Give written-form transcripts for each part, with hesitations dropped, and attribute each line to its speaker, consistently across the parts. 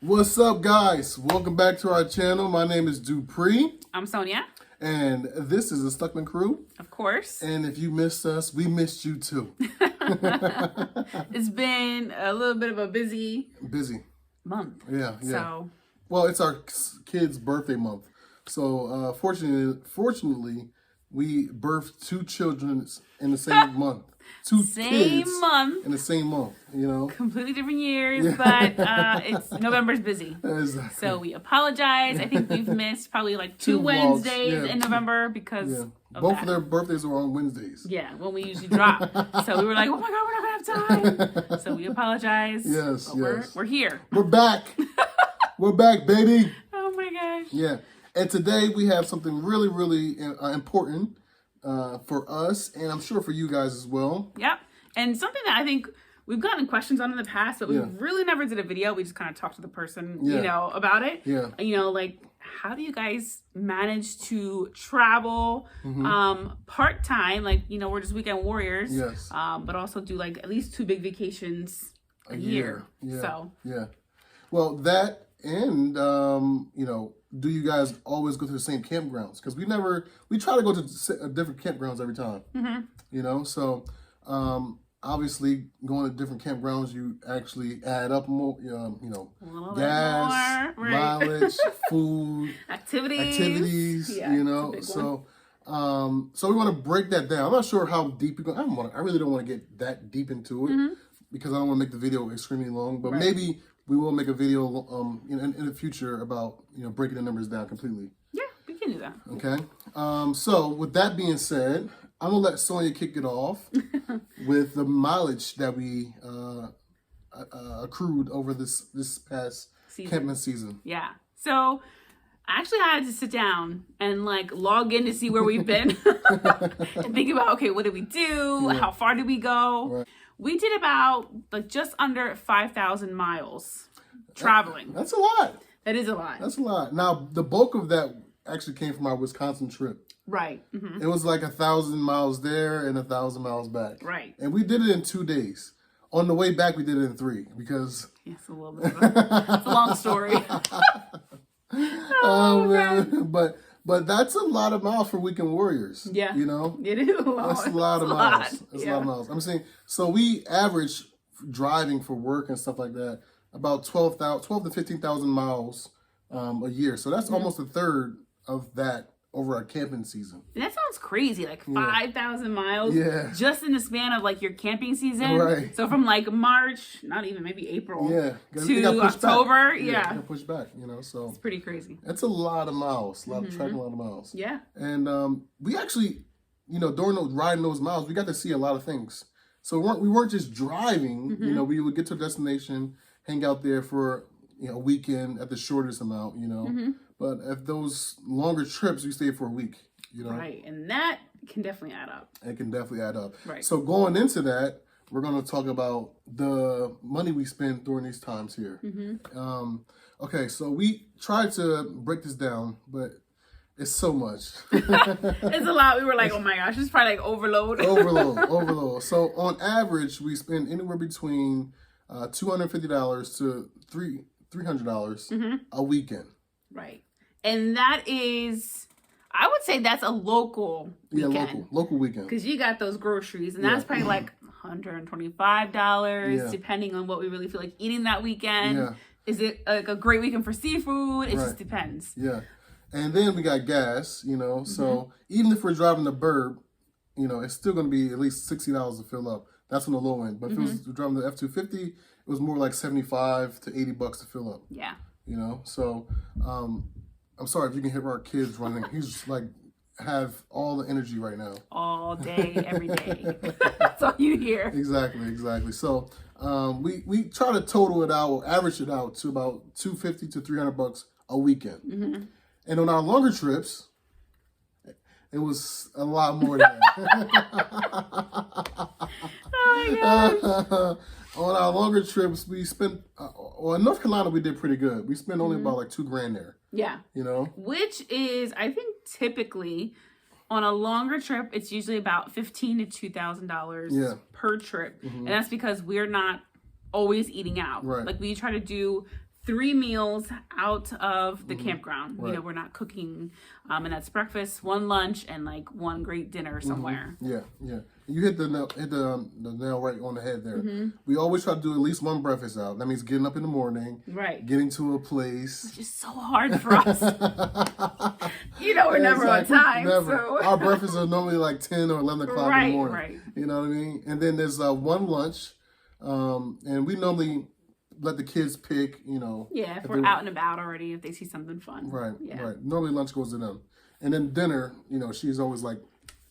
Speaker 1: What's up, guys? Welcome back to our channel. My name is Dupree.
Speaker 2: I'm Sonia.
Speaker 1: And this is the Stuckman Crew.
Speaker 2: Of course.
Speaker 1: And if you missed us, we missed you too.
Speaker 2: It's been a little bit of a busy month.
Speaker 1: Yeah.
Speaker 2: So,
Speaker 1: well, it's our kid's birthday month. So fortunately, we birthed two children in the same month. Two
Speaker 2: same
Speaker 1: kids
Speaker 2: month.
Speaker 1: in the same month, you know.
Speaker 2: Completely different years, but it's November's busy.
Speaker 1: Exactly.
Speaker 2: So we apologize. I think we've missed probably like two
Speaker 1: vlogs,
Speaker 2: Wednesdays in November because
Speaker 1: of
Speaker 2: that.
Speaker 1: of their birthdays were on Wednesdays.
Speaker 2: Yeah, when we usually drop. So we were like, oh my God, we're not gonna have time. So we apologize.
Speaker 1: Yes.
Speaker 2: We're here.
Speaker 1: We're back. We're back, baby.
Speaker 2: Oh my gosh.
Speaker 1: Yeah. And today we have something really, really important for us, and I'm sure for you guys as well.
Speaker 2: Yep. And something that I think we've gotten questions on in the past, but we
Speaker 1: Yeah.
Speaker 2: really never did a video. We just kind of talked to the person,
Speaker 1: Yeah.
Speaker 2: about it.
Speaker 1: Yeah.
Speaker 2: Like, how do you guys manage to travel part-time? Like, we're just weekend warriors.
Speaker 1: Yes.
Speaker 2: But also do like at least 2 big vacations a year.
Speaker 1: Yeah.
Speaker 2: So.
Speaker 1: Yeah. Well, that and, do you guys always go to the same campgrounds? Because we try to go to different campgrounds every time.
Speaker 2: Mm-hmm.
Speaker 1: So obviously going to different campgrounds, you actually add up more, gas,
Speaker 2: more, right.
Speaker 1: mileage, food,
Speaker 2: activities. Yeah,
Speaker 1: so we want to break that down. I'm not sure how deep you're going. I really don't want to get that deep into it because I don't want to make the video extremely long, but maybe we will make a video in the future about breaking the numbers down completely.
Speaker 2: Yeah, we can do that.
Speaker 1: Okay. So with that being said, I'm gonna let Sonia kick it off with the mileage that we accrued over this past camping season.
Speaker 2: Yeah. So I actually had to sit down and log in to see where we've been and think about, okay, what did we do?
Speaker 1: Yeah.
Speaker 2: How far did we go?
Speaker 1: Right.
Speaker 2: We did about just under 5,000 miles traveling.
Speaker 1: That's a lot.
Speaker 2: That is a lot.
Speaker 1: That's a lot. Now, the bulk of that actually came from our Wisconsin trip.
Speaker 2: Right. Mm-hmm.
Speaker 1: It was like 1,000 miles there and 1,000 miles back.
Speaker 2: Right.
Speaker 1: And we did it in 2 days. On the way back, we did it in 3 because...
Speaker 2: It's a little bit of it's a long story.
Speaker 1: Oh, man. But that's a lot of miles for weekend warriors.
Speaker 2: Yeah. It is a lot.
Speaker 1: That's a lot of miles. That's a lot of miles. I'm saying, so we average driving for work and stuff like that about 12 to 15,000 miles a year. So that's almost a third of that over our camping season.
Speaker 2: And that sounds crazy, 5,000 miles just in the span of your camping season.
Speaker 1: Right.
Speaker 2: So from March, not even maybe April,
Speaker 1: to
Speaker 2: October.
Speaker 1: Back.
Speaker 2: Yeah.
Speaker 1: Got pushed back, so.
Speaker 2: It's pretty crazy.
Speaker 1: It's a lot of miles, a lot of tracking, a lot of miles.
Speaker 2: Yeah.
Speaker 1: And we actually, during riding those miles, we got to see a lot of things. So we weren't just driving, we would get to a destination, hang out there for a weekend at the shortest amount, But if those longer trips, we stayed for a week,
Speaker 2: Right, and that can definitely add up.
Speaker 1: It can definitely add up.
Speaker 2: Right.
Speaker 1: So going into that, we're going to talk about the money we spent during these times here. Okay, so we tried to break this down, but it's so much.
Speaker 2: It's a lot. We were like, oh my gosh, it's probably overload.
Speaker 1: Overload. So on average, we spend anywhere between $250 to $300 a weekend.
Speaker 2: Right. And that is, I would say that's a local weekend.
Speaker 1: Yeah, local weekend.
Speaker 2: Because you got those groceries, and that's probably $125, depending on what we really feel like eating that weekend.
Speaker 1: Yeah.
Speaker 2: Is it a great weekend for seafood? It just depends.
Speaker 1: Yeah. And then we got gas, so even if we're driving the Burb, it's still going to be at least $60 to fill up. That's on the low end. But if it was driving the F-250, it was more like $75 to $80 to fill up.
Speaker 2: Yeah.
Speaker 1: So I'm sorry if you can hear our kids running. He's just have all the energy right now.
Speaker 2: All day, every day. That's all you hear.
Speaker 1: Exactly. So we try to total it out or average it out to about $250 to $300 a weekend. And on our longer trips, it was a lot more than that.
Speaker 2: Oh my gosh.
Speaker 1: On our longer trips, we spent, in North Carolina, we did pretty good. We spent only about $2,000 there.
Speaker 2: Yeah. Which is, I think, typically on a longer trip, it's usually about $1,500 to $2,000 per trip. And that's because we're not always eating out.
Speaker 1: Right.
Speaker 2: We try to do 3 meals out of the campground. You know,
Speaker 1: Right.
Speaker 2: we're not cooking, and that's breakfast, 1 lunch, and like 1 great dinner somewhere.
Speaker 1: Yeah, yeah. You hit the nail right on the head there. We always try to do at least 1 breakfast out. That means getting up in the morning,
Speaker 2: Right.
Speaker 1: getting to a place.
Speaker 2: It's just so hard for us. You know, we're never on time.
Speaker 1: Never.
Speaker 2: So.
Speaker 1: Our breakfasts are normally like 10 or 11 o'clock in
Speaker 2: Right,
Speaker 1: the morning.
Speaker 2: right.
Speaker 1: You know what I mean? And then there's 1 lunch, and we normally let the kids pick. You know.
Speaker 2: Yeah, if
Speaker 1: if
Speaker 2: we're
Speaker 1: they-
Speaker 2: out and about already, if they see something fun.
Speaker 1: Right,
Speaker 2: Yeah.
Speaker 1: right. Normally lunch goes to them, and then dinner. You know, she's always like,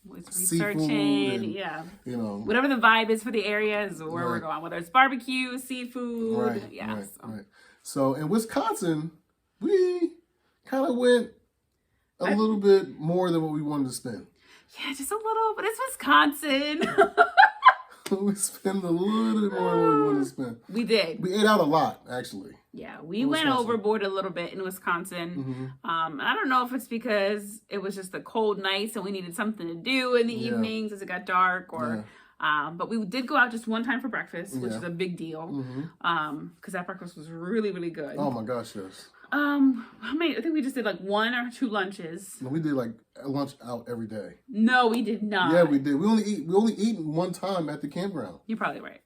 Speaker 2: With
Speaker 1: Seafood
Speaker 2: researching,
Speaker 1: and-
Speaker 2: yeah.
Speaker 1: you know.
Speaker 2: Whatever the vibe is for the area is where we're
Speaker 1: Right.
Speaker 2: going. Whether it's barbecue, seafood,
Speaker 1: Right,
Speaker 2: yeah.
Speaker 1: right,
Speaker 2: So.
Speaker 1: right. So in Wisconsin, we kind of went a little bit more than what we wanted to spend.
Speaker 2: Yeah, just a little, but it's Wisconsin.
Speaker 1: We spent a little bit more than what we wanted to spend.
Speaker 2: We did.
Speaker 1: We ate out a lot, actually.
Speaker 2: Yeah, we
Speaker 1: In
Speaker 2: went
Speaker 1: Wisconsin.
Speaker 2: overboard a little bit in Wisconsin. And I don't know if it's because it was just the cold nights and we needed something to do in the
Speaker 1: Yeah.
Speaker 2: evenings as it got dark, or but we did go out just 1 time for breakfast, which
Speaker 1: Yeah.
Speaker 2: is a big deal. Because that breakfast was really, really good.
Speaker 1: Oh my gosh, yes.
Speaker 2: How many? I think we just did like 1 or 2 lunches.
Speaker 1: No, we did like lunch out every day.
Speaker 2: No, we did not.
Speaker 1: Yeah, we did. We only eat 1 time at the campground.
Speaker 2: You're probably right.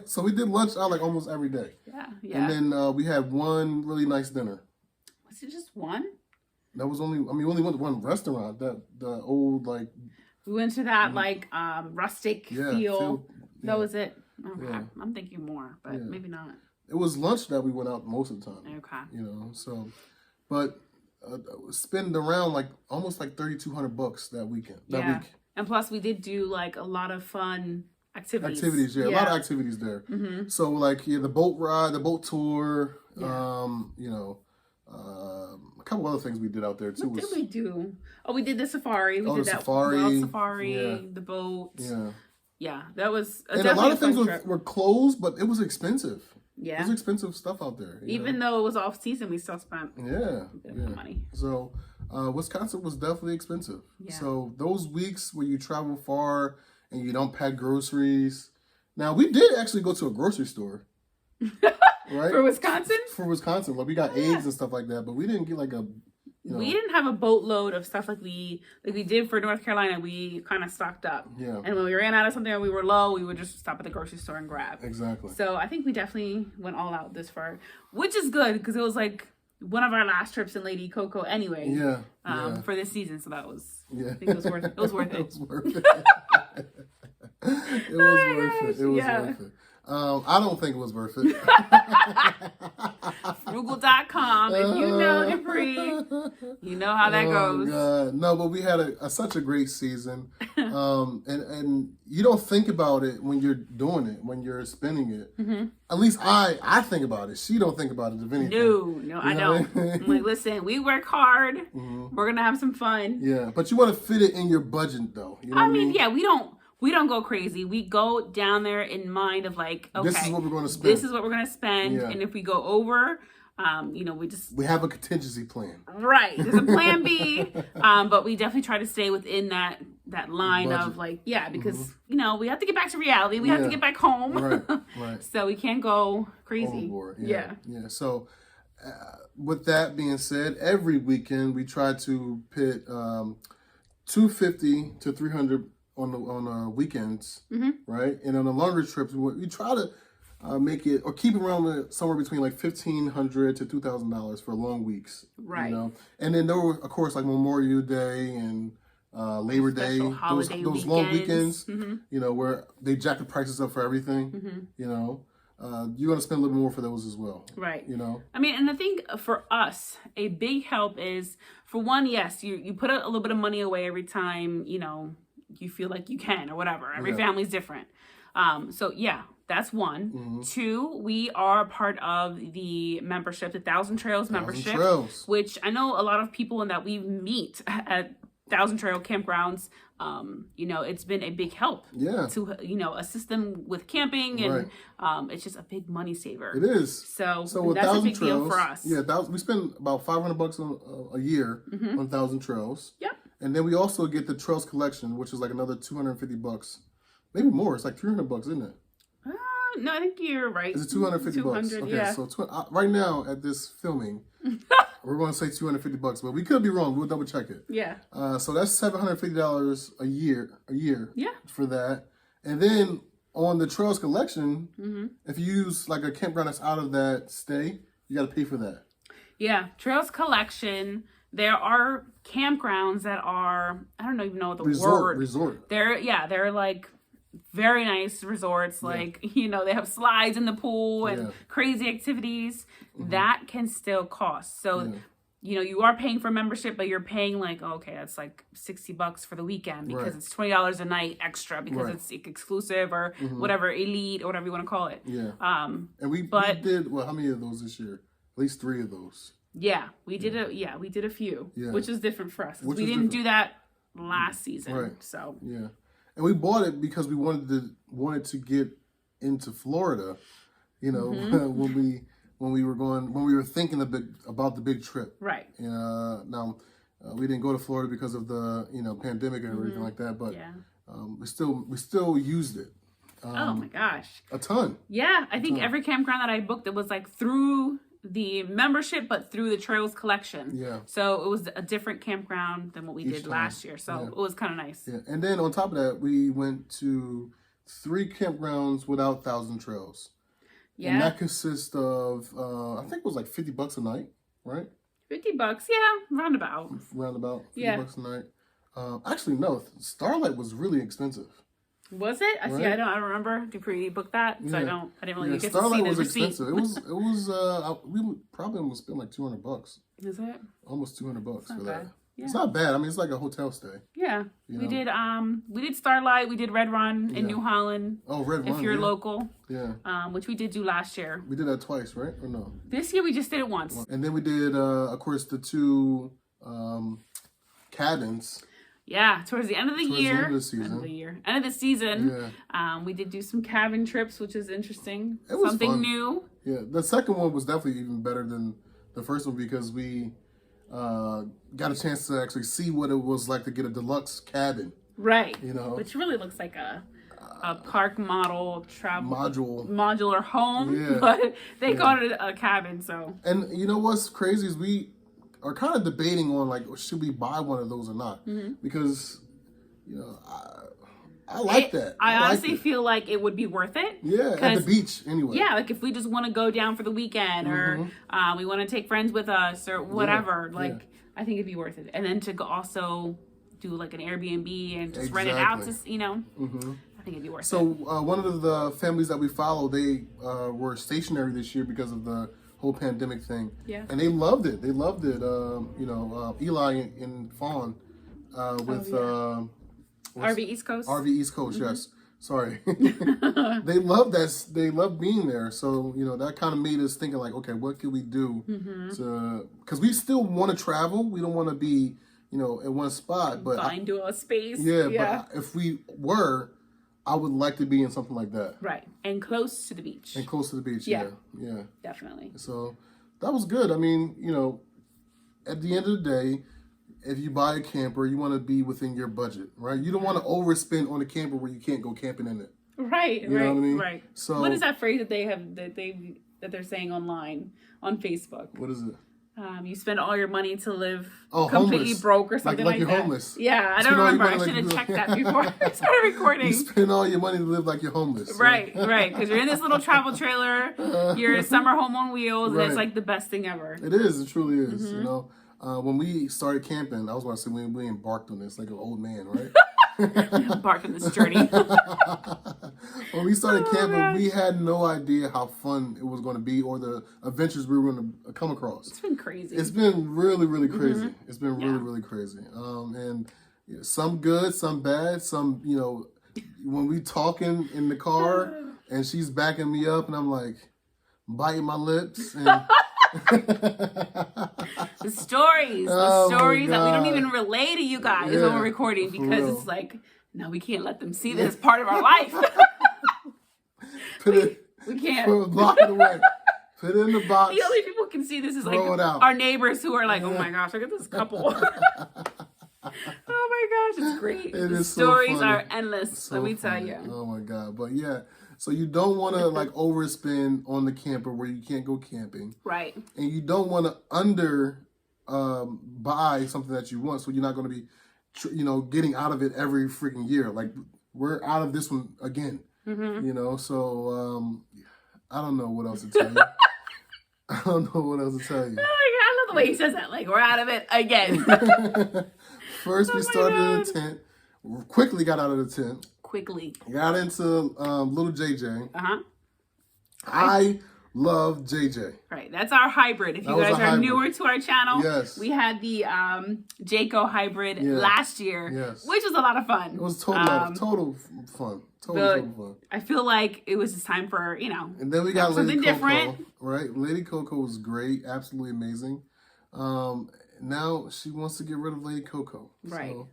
Speaker 1: So we did lunch out like almost every day.
Speaker 2: Yeah, yeah.
Speaker 1: And then we had 1 really nice dinner.
Speaker 2: Was it just 1?
Speaker 1: That was only, we only went to 1 restaurant. The old like,
Speaker 2: We went to that like rustic
Speaker 1: yeah,
Speaker 2: feel.
Speaker 1: yeah.
Speaker 2: That was it. Okay.
Speaker 1: Yeah.
Speaker 2: I'm thinking more, but
Speaker 1: Yeah.
Speaker 2: maybe not.
Speaker 1: It was lunch that we went out most of the time.
Speaker 2: Okay.
Speaker 1: You know, so, but spend around like almost like $3,200 that weekend. That
Speaker 2: Yeah.
Speaker 1: week.
Speaker 2: And plus, we did do like a lot of fun activities.
Speaker 1: Activities, yeah, a lot of activities there. So like the boat ride, the boat tour,
Speaker 2: Yeah.
Speaker 1: you know, a couple other things we did out there too.
Speaker 2: What did we do? Oh, we did the safari. We did
Speaker 1: the
Speaker 2: that
Speaker 1: safari.
Speaker 2: wild safari,
Speaker 1: Yeah.
Speaker 2: the boat.
Speaker 1: Yeah,
Speaker 2: Yeah, that was
Speaker 1: and a
Speaker 2: definitely
Speaker 1: lot of things
Speaker 2: fun trip.
Speaker 1: were closed, but it was expensive. It
Speaker 2: Yeah.
Speaker 1: was expensive stuff out there. you
Speaker 2: Even
Speaker 1: know?
Speaker 2: though it was off season, we still spent
Speaker 1: Yeah,
Speaker 2: a bit
Speaker 1: yeah.
Speaker 2: of money.
Speaker 1: So Wisconsin was definitely expensive.
Speaker 2: Yeah.
Speaker 1: So those weeks where you travel far and you don't pack groceries. Now we did actually go to a grocery store, right?
Speaker 2: For Wisconsin?
Speaker 1: For Wisconsin, like we got eggs and stuff like that, but we didn't get like a. You know,
Speaker 2: We didn't have a boatload of stuff like we did for North Carolina. We kind of stocked up.
Speaker 1: Yeah.
Speaker 2: And when we ran out of something or we were low, we would just stop at the grocery store and grab.
Speaker 1: Exactly.
Speaker 2: So I think we definitely went all out this far, which is good because it was like one of our last trips in Lady Coco anyway.
Speaker 1: Yeah.
Speaker 2: For this season, so that was
Speaker 1: Yeah.
Speaker 2: I think it was worth it. It was worth
Speaker 1: It
Speaker 2: it.
Speaker 1: was worth it. It was worth it. It was
Speaker 2: Yeah.
Speaker 1: worth it. I don't think it was worth it.
Speaker 2: Frugal.com. If you know Dupree, you know how that goes.
Speaker 1: God. No, but we had such a great season. And you don't think about it when you're doing it, when you're spending it. At least I think about it. She don't think about it, if anything.
Speaker 2: No, I
Speaker 1: know
Speaker 2: don't.
Speaker 1: what I mean?
Speaker 2: I'm like, listen, we work hard. We're gonna have some fun.
Speaker 1: Yeah, but you want to fit it in your budget, though. You know what
Speaker 2: I mean, yeah, we don't go crazy. We go down there in mind of like, okay,
Speaker 1: This is what we're going to spend.
Speaker 2: This is what we're gonna spend,
Speaker 1: Yeah.
Speaker 2: and if we go over, we just
Speaker 1: We have a contingency plan.
Speaker 2: right. There's a plan B, but we definitely try to stay within that line
Speaker 1: Budget.
Speaker 2: of like, yeah, because we have to get back to reality. We have to
Speaker 1: Yeah.
Speaker 2: get back home,
Speaker 1: Right, right.
Speaker 2: so we can't go crazy.
Speaker 1: Overboard.
Speaker 2: Yeah.
Speaker 1: Yeah. So, with that being said, every weekend we try to pit $250 to $300 on the weekends, right? And on the longer trips, we try to make it or keep it around somewhere between like $1,500 to $2,000 for long weeks,
Speaker 2: Right.
Speaker 1: You know, and then there were, of course, like Memorial Day and Labor Day,
Speaker 2: Special holiday
Speaker 1: those long
Speaker 2: weekends.
Speaker 1: weekends, you know, where they jack the prices up for everything, you know. You're going to spend a little more for those as well.
Speaker 2: Right.
Speaker 1: You know?
Speaker 2: I mean, and I think for us, a big help is, for one, yes, you put a little bit of money away every time, you feel like you can or whatever. Every
Speaker 1: Yeah.
Speaker 2: family's different. So, yeah, that's one. 2, we are part of the membership, the Thousand Trails membership,
Speaker 1: Trails.
Speaker 2: which I know a lot of people that we meet at Thousand Trail campgrounds, it's been a big help
Speaker 1: Yeah.
Speaker 2: to, assist them with camping, and it's just a big money saver.
Speaker 1: It is.
Speaker 2: So
Speaker 1: with
Speaker 2: that's a
Speaker 1: Thousand
Speaker 2: big deal
Speaker 1: Trails,
Speaker 2: for us.
Speaker 1: Yeah, we spend about $500 a year on Thousand Trails.
Speaker 2: Yep.
Speaker 1: And then we also get the Trails Collection, which is like another $250, maybe more. It's like $300, isn't it?
Speaker 2: No, I think you're right.
Speaker 1: Is it $250?
Speaker 2: 200,
Speaker 1: Okay,
Speaker 2: yeah.
Speaker 1: so right now at this filming, we're going to say $250, but we could be wrong. We'll double check it.
Speaker 2: Yeah.
Speaker 1: So that's $750 a year.
Speaker 2: Yeah.
Speaker 1: For that, and then on the Trails Collection,
Speaker 2: Mm-hmm.
Speaker 1: if you use like a campground that's out of that stay, you got to pay for that.
Speaker 2: Yeah. Trails Collection. There are campgrounds that are, I don't even know what the word.
Speaker 1: Resort.
Speaker 2: They're like very nice resorts. Like, you know, they have slides in the pool and crazy activities. That can still cost. So, you know, you are paying for membership, but you're paying like, okay, that's like $60 for the weekend because it's $20 a night extra because it's exclusive or whatever, elite or whatever you want to call it.
Speaker 1: Yeah. And we did, well, how many of those this year? At least 3 of those.
Speaker 2: Yeah, we did a few, which is different for us. We didn't do that last season.
Speaker 1: Right.
Speaker 2: So.
Speaker 1: Yeah. And we bought it because we wanted to get into Florida, you know, when we were thinking about the big trip.
Speaker 2: Right.
Speaker 1: Now, we didn't go to Florida because of the, you know, pandemic and everything like that, but we still used it.
Speaker 2: Oh my gosh.
Speaker 1: A ton.
Speaker 2: Yeah, I think every campground that I booked, it was like through the membership, but through the Trails Collection.
Speaker 1: Yeah.
Speaker 2: So it was a different campground than what we did last year. So it was kind of nice.
Speaker 1: Yeah. And then on top of that, we went to 3 campgrounds without Thousand Trails.
Speaker 2: Yeah.
Speaker 1: And that consists of, I think it was like $50 a night, right?
Speaker 2: $50, yeah, roundabout.
Speaker 1: Roundabout, $50 a night. Actually, no, Starlight was really expensive.
Speaker 2: Was it? I see. I don't remember. Dupree booked that, so I didn't really get
Speaker 1: Starlight
Speaker 2: to see the
Speaker 1: was
Speaker 2: receipt.
Speaker 1: expensive. It was. We would probably almost spend like $200.
Speaker 2: Is it?
Speaker 1: Almost $200 for that.
Speaker 2: Yeah.
Speaker 1: It's not bad. I mean, it's like a hotel stay.
Speaker 2: Yeah, we did Starlight. We did Red Run in New Holland.
Speaker 1: Oh, Red Run.
Speaker 2: If you're local.
Speaker 1: Yeah.
Speaker 2: Which we did do last year.
Speaker 1: We did that twice, right? Or no?
Speaker 2: This year we just did it once.
Speaker 1: And then we did, of course, the 2 cabins.
Speaker 2: Yeah, towards the end of the year.
Speaker 1: End of the season.
Speaker 2: End of the season.
Speaker 1: Yeah.
Speaker 2: We did do some cabin trips, which is interesting.
Speaker 1: It was
Speaker 2: something
Speaker 1: fun.
Speaker 2: new.
Speaker 1: Yeah, the second one was definitely even better than the first one because we got a chance to actually see what it was like to get a deluxe cabin.
Speaker 2: Right.
Speaker 1: You know,
Speaker 2: which really looks like a park model modular home, but they called it a cabin. So. And
Speaker 1: you know what's crazy is we are kind of debating on like should we buy one of those or not because you know I like that.
Speaker 2: I honestly feel like it would be worth it.
Speaker 1: Yeah, at the beach anyway.
Speaker 2: Yeah, like if we just want to go down for the weekend or we want to take friends with us or whatever, I think it'd be worth it. And then to also do like an Airbnb and just rent it out to, you know, I think it'd be worth it. So
Speaker 1: one of the families that we follow, they were stationary this year because of the whole pandemic thing.
Speaker 2: Yeah.
Speaker 1: And they loved it. They loved it. You know, Eli and Fawn with
Speaker 2: RV East Coast.
Speaker 1: RV East Coast, yes. Sorry. They love that. They love being there. So, you know, that kind of made us thinking like, okay, what can we do to, because we still want to travel. We don't want to be, you know, in one spot, but
Speaker 2: find a space.
Speaker 1: Yeah, but if we were, I would like to be in something like that.
Speaker 2: Right. And close to the beach.
Speaker 1: Yeah.
Speaker 2: Definitely.
Speaker 1: So that was good. I mean, you know, at the end of the day, if you buy a camper, you want to be within your budget, right? You don't want to overspend on a camper where you can't go camping in it.
Speaker 2: Right,
Speaker 1: you know what I mean?
Speaker 2: Right.
Speaker 1: So
Speaker 2: what is that phrase that they have that they're saying online on Facebook?
Speaker 1: What is it?
Speaker 2: You spend all your money to live
Speaker 1: completely
Speaker 2: homeless. Broke or something like
Speaker 1: you're
Speaker 2: that.
Speaker 1: Homeless.
Speaker 2: Yeah, I don't remember. I should have checked that before I started recording.
Speaker 1: You spend all your money to live like you're homeless.
Speaker 2: Right, right. Because you're in this little travel trailer. You're a summer home on wheels. And it's like the best thing ever.
Speaker 1: It is. It truly is. You know, when we started camping, I was going to say when we embarked on this like an old man, right?
Speaker 2: Embarked on this journey.
Speaker 1: When we started camping, we had no idea how fun it was going to be or the adventures we were going to come across.
Speaker 2: It's been crazy.
Speaker 1: It's been really, really crazy. It's been really, really crazy. And some good, some bad, some, you know, when we talking in the car and she's backing me up and I'm like biting my lips and
Speaker 2: the stories that we don't even relay to you guys when we're recording because it's like, no, we can't let them see this part of our life. We can't.
Speaker 1: Block it away. Put it in the box.
Speaker 2: The only people who can see this is like our neighbors who are like, oh my gosh, look at this couple. Oh my gosh, it's great. The stories are endless, let me tell you.
Speaker 1: Oh my God. But yeah, So you don't want to like overspend on the camper where you can't go camping.
Speaker 2: Right.
Speaker 1: And you don't want to buy something that you want, so you're not going to be, getting out of it every freaking year. Like we're out of this one again. So I don't know what else to tell you. I don't know what else to tell you.
Speaker 2: I love the way he says that. Like we're out of it again.
Speaker 1: First, we started in the tent. Quickly got out of the tent.
Speaker 2: Quickly.
Speaker 1: Got into little JJ.
Speaker 2: Uh-huh.
Speaker 1: I love JJ.
Speaker 2: Right. That's our hybrid. If you guys are newer to our channel,
Speaker 1: yes.
Speaker 2: We had the Jayco hybrid last year, which was a lot of fun.
Speaker 1: It was total fun. Total fun.
Speaker 2: I feel like it was just time for,
Speaker 1: And then we got Lady Coco, different. Right? Lady Coco was great. Absolutely amazing. Now she wants to get rid of Lady Coco.
Speaker 2: Right.
Speaker 1: So,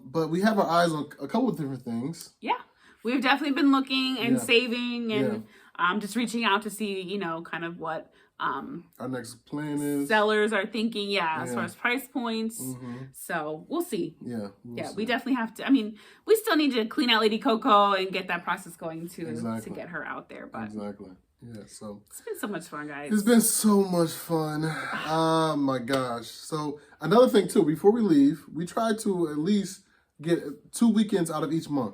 Speaker 1: but we have our eyes on a couple of different things.
Speaker 2: Yeah. We've definitely been looking and saving and just reaching out to see, kind of what
Speaker 1: our next plan is.
Speaker 2: Sellers are thinking, as far as price points. So we'll see. We definitely have to. I mean, we still need to clean out Lady Coco and get that process going to get her out there. But
Speaker 1: yeah, so
Speaker 2: it's been so much fun, guys.
Speaker 1: It's been so much fun. Oh my gosh. So another thing too, before we leave, we try to at least get 2 weekends out of each month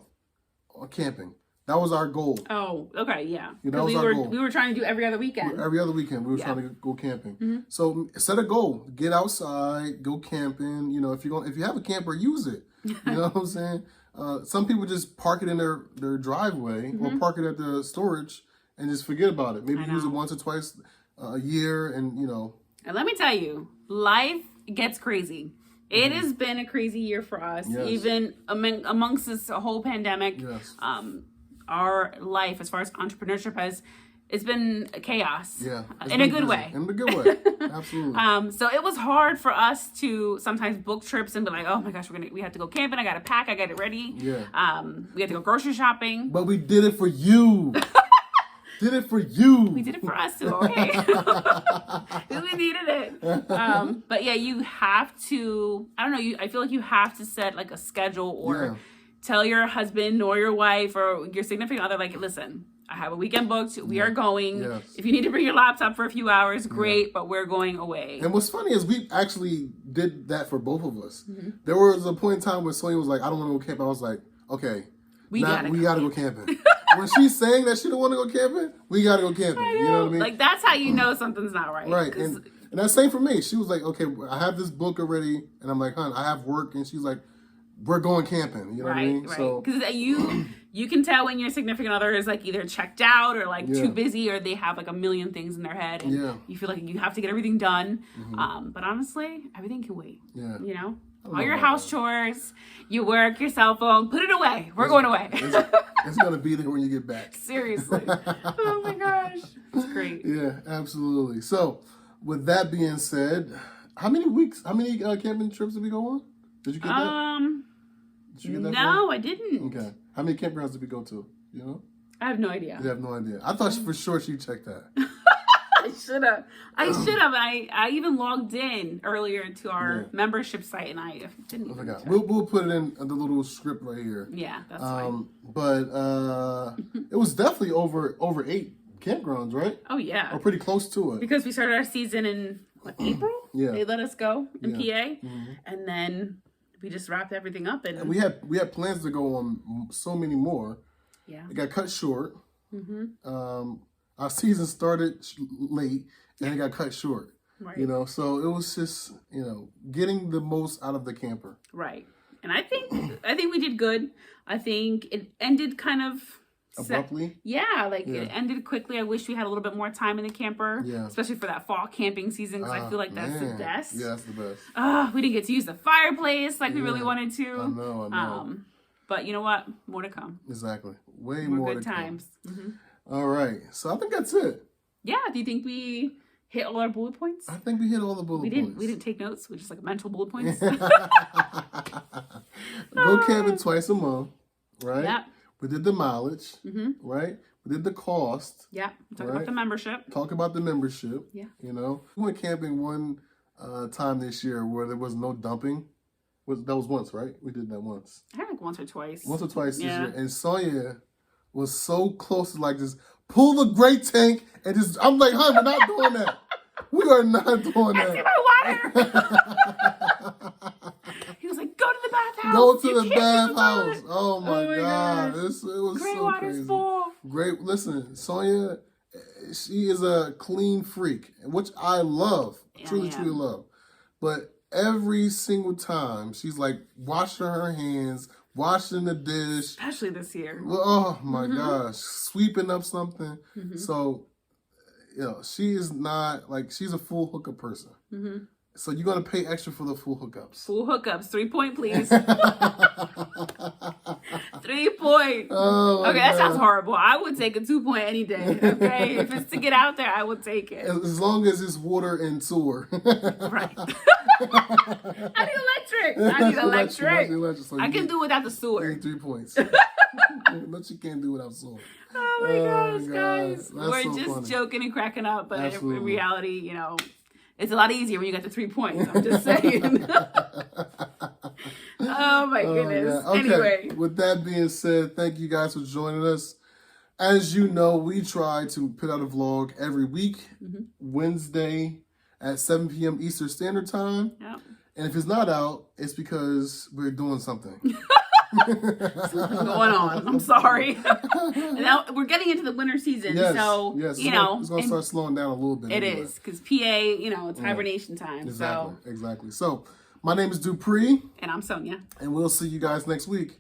Speaker 1: on camping. That was our goal.
Speaker 2: Oh, okay, yeah.
Speaker 1: That was our goal.
Speaker 2: We were trying to do every other weekend.
Speaker 1: Every other weekend, we were trying to go camping. So set a goal. Get outside. Go camping. If you have a camper, use it. You know what I'm saying? Some people just park it in their driveway or park it at the storage and just forget about it. Maybe use it once or twice a year, and
Speaker 2: And let me tell you, life gets crazy. It has been a crazy year for us, even amongst this whole pandemic. Our life, as far as entrepreneurship it's been chaos. In a good way. In a good way, absolutely. So it was hard for us to sometimes book trips and be like, oh my gosh, we have to go camping. I got to pack. I got it ready. We had to go grocery shopping.
Speaker 1: But we did it for you. Did it for you.
Speaker 2: We did it for us too, okay? We needed it. But yeah, you have to, I don't know, I feel like you have to set like a schedule or tell your husband or your wife or your significant other, like, listen, I have a weekend booked. We are going. If you need to bring your laptop for a few hours, great, but we're going away.
Speaker 1: And what's funny is we actually did that for both of us. There was a point in time where Sonia was like, I don't want to go camping. I was like, okay, we gotta go camping. When she's saying that she don't want to go camping, we gotta go camping. You know what I mean?
Speaker 2: Like, that's how you know something's not right.
Speaker 1: Right. And that's the same for me. She was like, okay, I have this book already. And I'm like, hon, I have work. And she's like, we're going camping. You know what I mean?
Speaker 2: Right. So, because you can tell when your significant other is like either checked out or like too busy, or they have like a million things in their head. And you feel like you have to get everything done. But honestly, everything can wait. All your house chores, your work, your cell phone, put it away. We're going away.
Speaker 1: It's going to be there when you get back.
Speaker 2: Seriously. Oh my gosh. It's great.
Speaker 1: Yeah, absolutely. So, with that being said, how many camping trips did we go on? Did you get that? Did you get that
Speaker 2: no, I didn't.
Speaker 1: Okay. How many campgrounds did we go to? You know?
Speaker 2: I have no idea.
Speaker 1: You have no idea. I thought for sure she checked that.
Speaker 2: I should have. I even logged in earlier to our membership site, and I didn't. I forgot.
Speaker 1: We'll put it in the little script right here.
Speaker 2: Yeah, that's fine.
Speaker 1: But it was definitely over 8 campgrounds, right?
Speaker 2: Oh yeah.
Speaker 1: Or pretty close to it.
Speaker 2: Because we started our season in April. They let us go in PA,
Speaker 1: Mm-hmm.
Speaker 2: and then we just wrapped everything up. And
Speaker 1: we had plans to go on so many more.
Speaker 2: Yeah.
Speaker 1: It got cut short. Our season started late and it got cut short.
Speaker 2: Right.
Speaker 1: So it was just, getting the most out of the camper.
Speaker 2: Right. And I think we did good. I think it ended kind of
Speaker 1: abruptly.
Speaker 2: It ended quickly. I wish we had a little bit more time in the camper, especially for that fall camping season, because I feel like that's the best.
Speaker 1: Yeah, that's the best.
Speaker 2: We didn't get to use the fireplace like we really wanted to.
Speaker 1: I know.
Speaker 2: But you know what? More to come.
Speaker 1: Exactly. Way more
Speaker 2: good times. Mm-hmm.
Speaker 1: All right. So I think that's it.
Speaker 2: Yeah. Do you think we hit all our bullet points?
Speaker 1: I think we hit all the bullet points.
Speaker 2: We didn't take notes. We just like mental bullet points.
Speaker 1: Go camping twice a month, right?
Speaker 2: Yep.
Speaker 1: We did the mileage, right? We did the cost.
Speaker 2: Yeah. Talk about the membership.
Speaker 1: Talk about the membership.
Speaker 2: Yeah.
Speaker 1: We went camping one time this year where there was no dumping. That was once, right? We did that once.
Speaker 2: I think like once or twice.
Speaker 1: Once or twice this year. And Sonia was so close to like just pull the great tank and just. I'm like, honey, we're not doing that. We are not doing that.
Speaker 2: Get my water. He was like, go to the bathhouse.
Speaker 1: Go to
Speaker 2: You
Speaker 1: the
Speaker 2: can't
Speaker 1: bathhouse.
Speaker 2: use the
Speaker 1: Oh my God.
Speaker 2: gosh.
Speaker 1: It was
Speaker 2: Gray
Speaker 1: so
Speaker 2: water's
Speaker 1: crazy.
Speaker 2: full.
Speaker 1: Great. Listen, Sonia, she is a clean freak, which I love. Truly love. But every single time, she's like washing her hands, washing the dish.
Speaker 2: Especially this year.
Speaker 1: Oh my gosh. Sweeping up something. So, she is not, like, she's a full hookup person. So you're going to pay extra for the full hookups.
Speaker 2: Full hookups. 3 point, please. 3 point.
Speaker 1: Oh,
Speaker 2: okay, that sounds horrible. I would take a 2 point any day. Okay, if it's to get out there, I would take it.
Speaker 1: As long as it's water and sewer.
Speaker 2: Right. I need electric. So I can do without the sewer.
Speaker 1: 3 points. But you can't do without sewer.
Speaker 2: Oh my gosh, guys.
Speaker 1: That's
Speaker 2: We're
Speaker 1: so
Speaker 2: just
Speaker 1: funny.
Speaker 2: joking and cracking up, but
Speaker 1: Absolutely.
Speaker 2: in reality, it's a lot easier when you got the 3 points. I'm just saying. Oh my goodness.
Speaker 1: Okay.
Speaker 2: Anyway.
Speaker 1: With that being said, thank you guys for joining us. As you know, we try to put out a vlog every week, Wednesday at 7 p.m. Eastern Standard Time.
Speaker 2: Yep.
Speaker 1: And if it's not out, it's because we're doing something.
Speaker 2: Something's going on. I'm sorry. Now we're getting into the winter season, so
Speaker 1: yes.
Speaker 2: it's
Speaker 1: going to start slowing down a little bit.
Speaker 2: It is because PA, it's hibernation time.
Speaker 1: Exactly. So my name is Dupree,
Speaker 2: and I'm Sonia.
Speaker 1: and we'll see you guys next week.